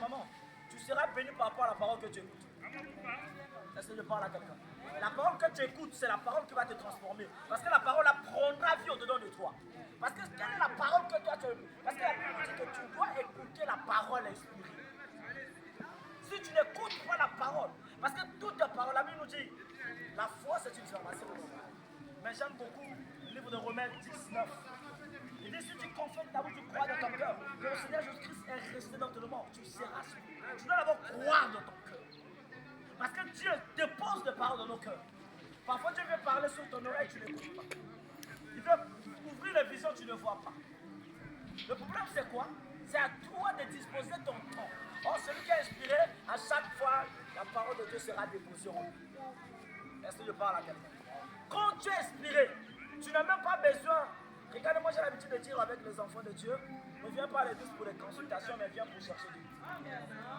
maman, tu seras béni par rapport à la parole que tu écoutes. Est-ce que je parle à quelqu'un? La parole que tu écoutes, c'est la parole qui va te transformer. Parce que la parole prendra vie au-dedans de toi. Parce que quelle est la parole que toi tu écoutes? Parce que la Bible dit que tu dois écouter la parole inspirée. Si tu n'écoutes pas la parole, parce que toute la parole, la Bible nous dit, la foi c'est une pharmacie. Mais j'aime beaucoup le livre de Romains 19. Il dit, si tu confesses ta bouche, tu crois dans ton cœur que le Seigneur Jésus-Christ est resté dans ton mort, tu seras sauvé. Tu dois d'abord croire dans ton cœur. Parce que Dieu dépose des paroles dans nos cœurs. Parfois Dieu veut parler sur ton oreille, tu n'écoutes pas. Il veut ouvrir les visions, tu ne vois pas. Le problème c'est quoi? C'est à toi de disposer ton temps. Or celui qui est inspiré, à chaque fois, la parole de Dieu sera déposée en lui. Est-ce que je parle à quelqu'un? Quand tu es inspiré, tu n'as même pas besoin. Regardez, moi j'ai l'habitude de dire avec les enfants de Dieu, ne viens pas à l'église pour les consultations, mais viens pour chercher Dieu.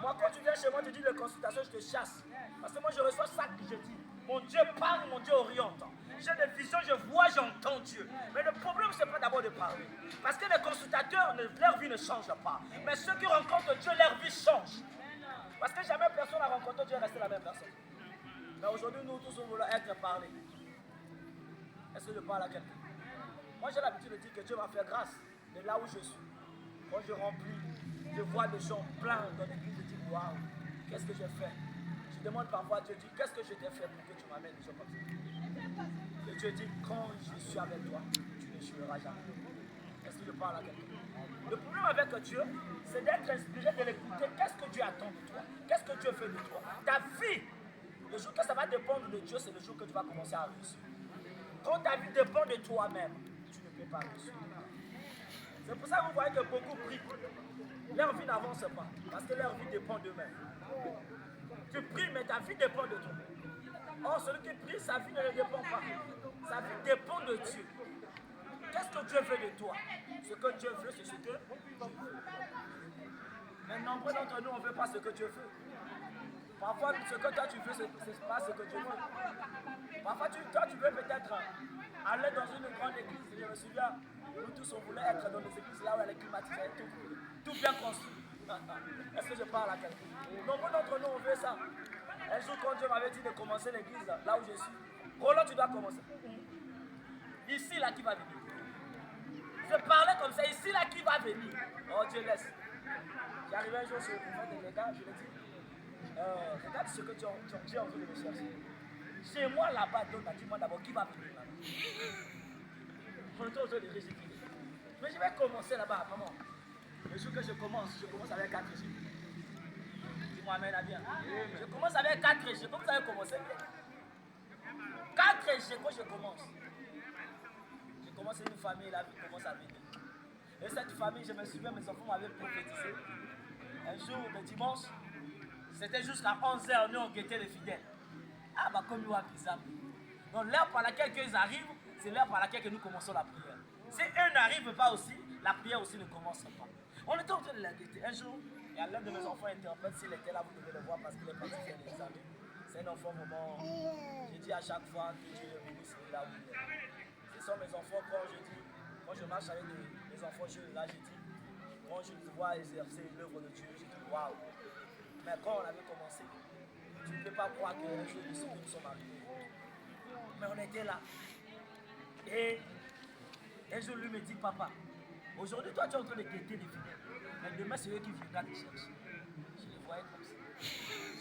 Moi, quand tu viens chez moi, tu dis les consultations, je te chasse. Parce que moi, je reçois ça que je dis. Mon Dieu parle, mon Dieu oriente. J'ai des visions, je vois, j'entends Dieu. Mais le problème, ce n'est pas d'abord de parler. Parce que les consultateurs, leur vie ne change pas. Mais ceux qui rencontrent Dieu, leur vie change. Parce que jamais personne n'a rencontré Dieu et resté la même personne. Mais aujourd'hui, nous tous, on veut être parlés. Est-ce que je parle à quelqu'un? Moi, j'ai l'habitude de dire que Dieu m'a fait grâce de là où je suis. Quand je remplis, je vois des gens pleins dans l'église, je dis waouh, qu'est-ce que j'ai fait? Je demande parfois à Dieu, qu'est-ce que je t'ai fait pour que tu m'amènes des gens comme ça? Et Dieu dit, quand je suis avec toi, tu n'échoueras jamais. Est-ce que je parle à quelqu'un? Le problème avec Dieu, c'est d'être inspiré, de l'écouter. Qu'est-ce que Dieu attend de toi? Qu'est-ce que Dieu fait de toi? Ta vie, le jour que ça va dépendre de Dieu, c'est le jour que tu vas commencer à réussir. Quand ta vie dépend de toi-même, tu ne peux pas réussir. C'est pour ça que vous voyez que beaucoup prient. Leur vie n'avance pas, parce que leur vie dépend d'eux-mêmes. Tu pries, mais ta vie dépend de toi. Or, celui qui prie, sa vie ne dépend pas. Sa vie dépend de Dieu. Qu'est-ce que Dieu veut de toi? Ce que Dieu veut, c'est ce que Dieu veut. Mais nombreux d'entre nous, on ne veut pas ce que Dieu veut. Parfois, ce que toi tu veux, ce n'est pas ce que Dieu veut. Parfois, toi tu veux peut-être aller dans une grande église. Je me souviens, nous tous on voulait être dans les églises là où elle est climatisée, tout bien construit. Est-ce que je parle à quelqu'un? Nombreux d'entre nous, on veut ça. Un jour, quand Dieu m'avait dit de commencer l'église là où je suis, Roland, tu dois commencer. Ici, là, qui va venir? Je parlais comme ça, ici, là, qui va venir? Oh, Dieu laisse. J'arrivais un jour sur le prophète de l'État, je lui ai dit, regarde ce que tu es en train de me chercher. Chez moi, là-bas, dis-moi d'abord qui va venir là-bas. On est en train de résister. Mais je vais commencer là-bas, maman. Le jour que je commence avec 4 G. Dis-moi, amène à bien. Je commence avec 4 G. Comme ça, je commence. 4 G quand je commence. Je commence une famille, la vie commence à venir. Et cette famille, je me souviens, mes enfants m'avaient prophétisé. Un jour, le dimanche, c'était jusqu'à 11h, nous on guettait les fidèles. Ah bah comme nous à bizarre. Donc l'heure par laquelle ils arrivent, c'est l'heure par laquelle nous commençons la prière. Si eux n'arrivent pas aussi, la prière aussi ne commence pas. On était en train de la guetter. Un jour, il y a l'un de mes enfants interprète, s'il était là, vous devez le voir parce qu'il est parti faire des examens. C'est un enfant vraiment, je dis à chaque fois que Dieu est béni, c'est là où il est. Ce sont mes enfants quand je marche avec les enfants jeunes, là je dis, quand je les vois exercer l'œuvre de Dieu, je dis waouh. Mais quand on avait commencé, tu ne peux pas croire qu'un jour ici nous sommes arrivés. Mais on était là. Et un jour lui me dit, papa, aujourd'hui toi tu es en train de guetter des fidèles. Mais demain c'est eux qui viendront te chercher. Je les voyais comme ça.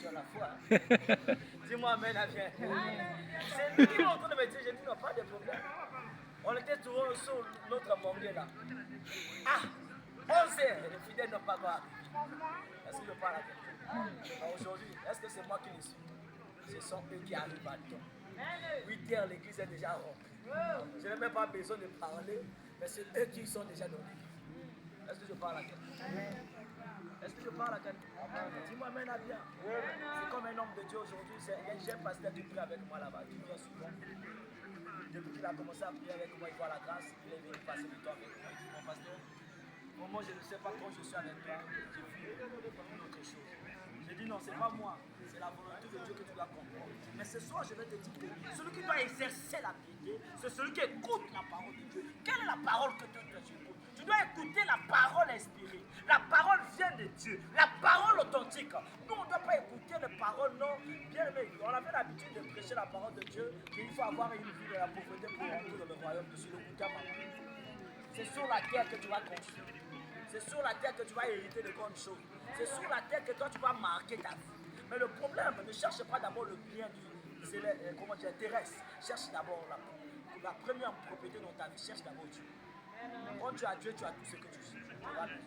J'ai la foi. Hein? Dis-moi amen, viens. C'est lui qui est en train de me dire, j'ai dit non, pas de problème. On était toujours sur l'autre mondier là. Ah, on sait, les fidèles n'ont pas quoi. Est-ce que je parle à quelqu'un? Aujourd'hui, est-ce que c'est moi qui les suis? Ce sont eux qui arrivent à temps. 8h, l'église est déjà remplie. Je n'ai même pas besoin de parler, mais c'est eux qui sont déjà dans l'église. Est-ce que je parle à quelqu'un? Est-ce que je parle à quelqu'un? Dis-moi, amen à bien. C'est comme un homme de Dieu aujourd'hui. J'ai un pasteur qui prie avec moi là-bas, qui vient souvent. Depuis qu'il a commencé à prier avec moi, il voit la grâce, il est venu passer du temps avec moi. Il dit, mon pasteur, moi je ne sais pas quand je suis avec toi, je vis une autre chose. J'ai dit non, c'est pas moi, c'est la volonté de Dieu que tu dois comprendre. Mais ce soir, je vais te dire que celui qui doit exercer la piété, c'est celui qui écoute la parole de Dieu. Quelle est la parole que tu écoutes? Tu dois écouter la parole inspirée. La parole vient vient de Dieu. La parole authentique. Nous, on ne doit pas écouter les paroles, non. Bien aimé, on avait l'habitude de prêcher la parole de Dieu, qu'il faut avoir une vie de la pauvreté pour entrer dans le royaume de Dieu. C'est sur la terre que tu vas construire. C'est sur la terre que tu vas hériter de grandes choses. C'est sur la terre que toi tu vas marquer ta vie. Mais le problème, ne cherche pas d'abord le bien terrestre. Cherche d'abord la première propriété dans ta vie. Cherche d'abord Dieu. Quand tu as Dieu, tu as tout ce que tu cherches.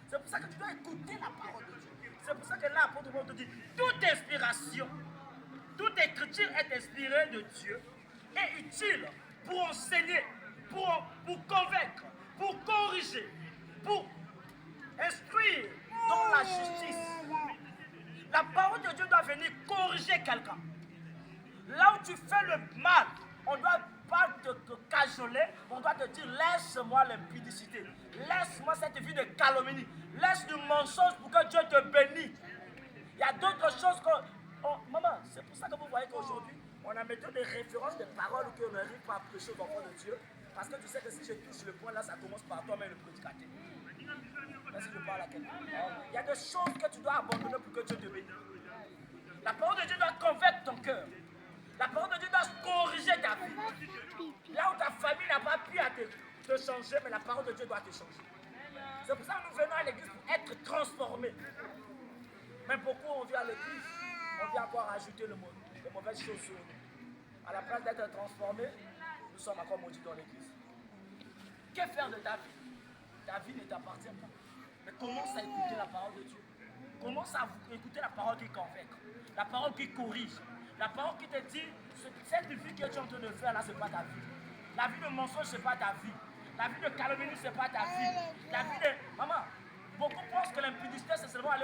C'est pour ça que tu dois écouter la parole de Dieu. C'est pour ça que là, l'apôtre Paul te dit, toute inspiration, toute écriture est inspirée de Dieu et utile pour enseigner, pour convaincre, pour corriger, pour instruire dans la justice. La parole de Dieu doit venir corriger quelqu'un. Là où tu fais le mal, on ne doit pas te cajoler, on doit te dire laisse-moi l'impudicité, laisse-moi cette vie de calomnie, laisse du mensonge pour que Dieu te bénisse. Il y a d'autres choses que... maman, c'est pour ça que vous voyez qu'aujourd'hui, on a maintenant des références, des paroles qu'on n'arrive pas à prêcher aux enfants de Dieu. Parce que tu sais que si je touche le point là, ça commence par toi-même le prédicateur. Est-ce que je parle à quelqu'un? Il y a des choses que tu dois abandonner pour que Dieu te bénisse. La parole de Dieu doit convaincre ton cœur. La parole de Dieu doit corriger ta vie. Là où ta famille n'a pas pu te changer, mais la parole de Dieu doit te changer. C'est pour ça que nous venons à l'église pour être transformés. Mais beaucoup, on vient à l'église, on vient encore rajouter les mauvaises choses sur nous. À la place d'être transformés, nous sommes encore maudits dans l'église. Que faire de ta vie? Ta vie ne t'appartient pas. Mais commence à écouter la parole de Dieu. Commence à écouter la parole qui convainc, la parole qui corrige, la parole qui te dit cette vie que tu es en train de faire là, ce n'est pas ta vie. La vie de mensonge, ce n'est pas ta vie. La vie de calomnie, ce n'est pas ta vie. La vie de... Maman, beaucoup pensent que l'impudicité, c'est seulement aller